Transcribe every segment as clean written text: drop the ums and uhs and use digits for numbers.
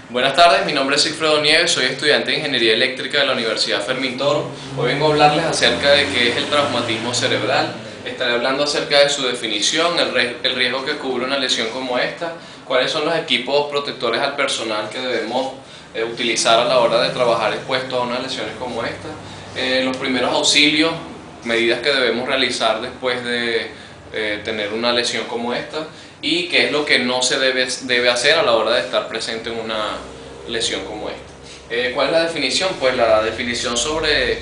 Buenas tardes, mi nombre es Sigfredo Nieves, soy estudiante de Ingeniería Eléctrica de la Universidad Fermín Toro. Hoy vengo a hablarles acerca de qué es el traumatismo cerebral. Estaré hablando acerca de su definición, el riesgo que cubre una lesión como esta, cuáles son los equipos protectores al personal que debemos utilizar a la hora de trabajar expuestos a unas lesiones como esta, los primeros auxilios, medidas que debemos realizar después de tener una lesión como esta, y qué es lo que no se debe hacer a la hora de estar presente en una lesión como esta. ¿Cuál es la definición? Pues la definición sobre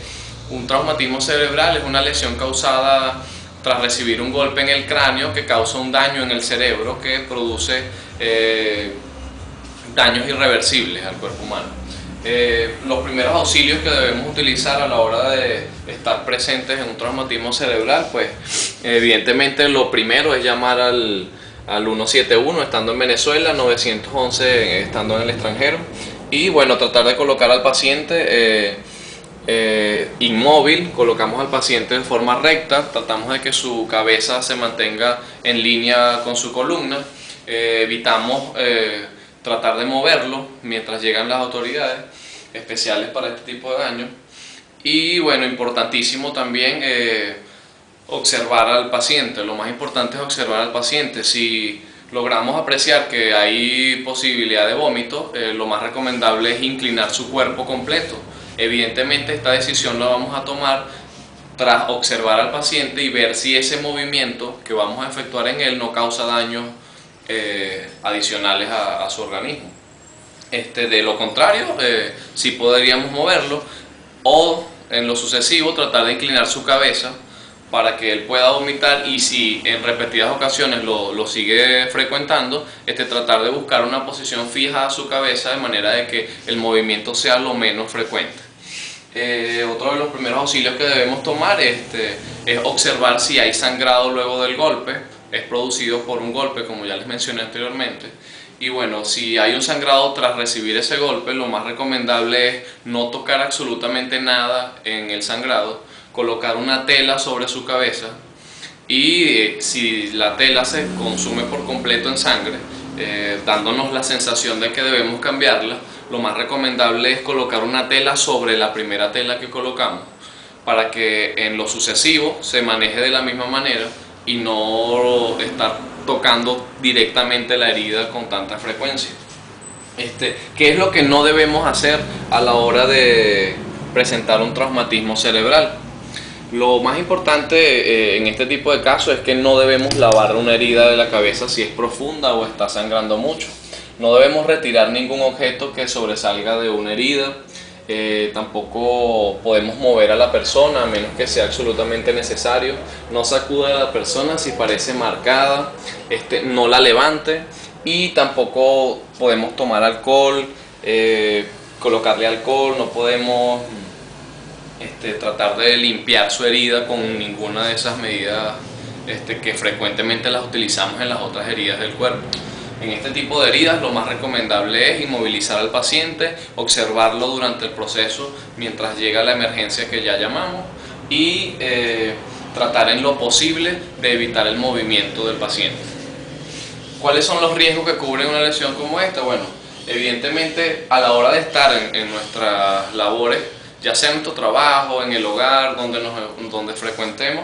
un traumatismo cerebral es una lesión causada tras recibir un golpe en el cráneo que causa un daño en el cerebro que produce daños irreversibles al cuerpo humano. Los primeros auxilios que debemos utilizar a la hora de estar presentes en un traumatismo cerebral, pues evidentemente lo primero es llamar al 171 estando en Venezuela, 911 estando en el extranjero, y bueno, tratar de colocar al paciente inmóvil. Colocamos al paciente de forma recta, tratamos de que su cabeza se mantenga en línea con su columna, evitamos tratar de moverlo mientras llegan las autoridades especiales para este tipo de daño. Y bueno, importantísimo también observar al paciente. Lo más importante es observar al paciente. Si logramos apreciar que hay posibilidad de vómito, lo más recomendable es inclinar su cuerpo completo. Evidentemente esta decisión la vamos a tomar tras observar al paciente y ver si ese movimiento que vamos a efectuar en él no causa daños adicionales a su organismo. De lo contrario, sí podríamos moverlo, o en lo sucesivo tratar de inclinar su cabeza para que él pueda vomitar, y si en repetidas ocasiones lo sigue frecuentando, tratar de buscar una posición fija a su cabeza de manera de que el movimiento sea lo menos frecuente. Otro de los primeros auxilios que debemos tomar es observar si hay sangrado luego del golpe. Es producido por un golpe, como ya les mencioné anteriormente, y bueno, si hay un sangrado tras recibir ese golpe, lo más recomendable es no tocar absolutamente nada en el sangrado, colocar una tela sobre su cabeza, y si la tela se consume por completo en sangre, dándonos la sensación de que debemos cambiarla, lo más recomendable es colocar una tela sobre la primera tela que colocamos, para que en lo sucesivo se maneje de la misma manera y no estar tocando directamente la herida con tanta frecuencia. ¿Qué es lo que no debemos hacer a la hora de presentar un traumatismo cerebral? Lo más importante en este tipo de casos es que no debemos lavar una herida de la cabeza si es profunda o está sangrando mucho. No debemos retirar ningún objeto que sobresalga de una herida. Tampoco podemos mover a la persona a menos que sea absolutamente necesario. No sacuda a la persona si parece marcada, no la levante, y tampoco podemos tomar alcohol, colocarle alcohol. No podemos tratar de limpiar su herida con ninguna de esas medidas que frecuentemente las utilizamos en las otras heridas del cuerpo. En este tipo de heridas lo más recomendable es inmovilizar al paciente, observarlo durante el proceso mientras llega la emergencia que ya llamamos, y tratar en lo posible de evitar el movimiento del paciente. ¿Cuáles son los riesgos que cubre una lesión como esta? Bueno, evidentemente a la hora de estar en nuestras labores, ya sea en nuestro trabajo, en el hogar, donde frecuentemos,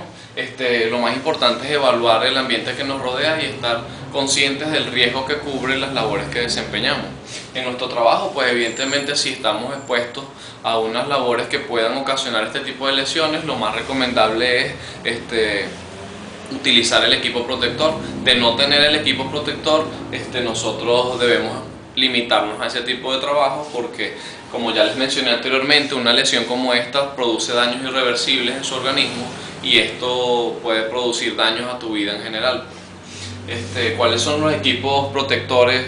lo más importante es evaluar el ambiente que nos rodea y estar conscientes del riesgo que cubren las labores que desempeñamos. En nuestro trabajo, pues evidentemente si estamos expuestos a unas labores que puedan ocasionar este tipo de lesiones, lo más recomendable es utilizar el equipo protector. De no tener el equipo protector, nosotros debemos limitarnos a ese tipo de trabajo, porque como ya les mencioné anteriormente, una lesión como esta produce daños irreversibles en su organismo, y esto puede producir daños a tu vida en general. ¿Cuáles son los equipos protectores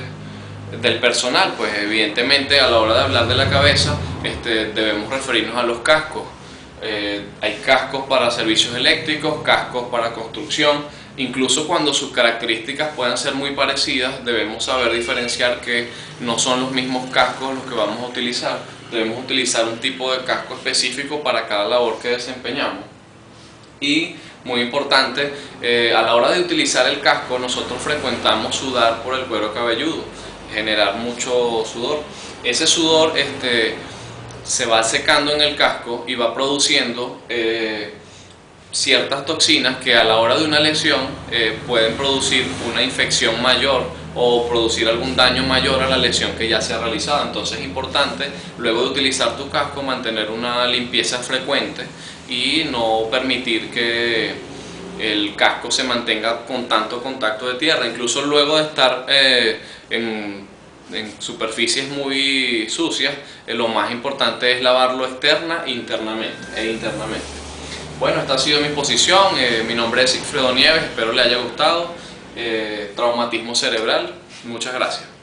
del personal? Pues evidentemente a la hora de hablar de la cabeza debemos referirnos a los cascos. Hay cascos para servicios eléctricos, cascos para construcción. Incluso cuando sus características puedan ser muy parecidas, debemos saber diferenciar que no son los mismos cascos los que vamos a utilizar. Debemos utilizar un tipo de casco específico para cada labor que desempeñamos. Y muy importante, a la hora de utilizar el casco, nosotros frecuentamos sudar por el cuero cabelludo. generar mucho sudor. Ese sudor se va secando en el casco y va produciendo ciertas toxinas que a la hora de una lesión pueden producir una infección mayor o producir algún daño mayor a la lesión que ya se ha realizado. Entonces es importante, luego de utilizar tu casco, mantener una limpieza frecuente y no permitir que el casco se mantenga con tanto contacto de tierra. Incluso luego de estar en superficies muy sucias, lo más importante es lavarlo externa e internamente. Bueno, esta ha sido mi exposición. Mi nombre es Sigfredo Nieves, espero le haya gustado. Traumatismo cerebral. Muchas gracias.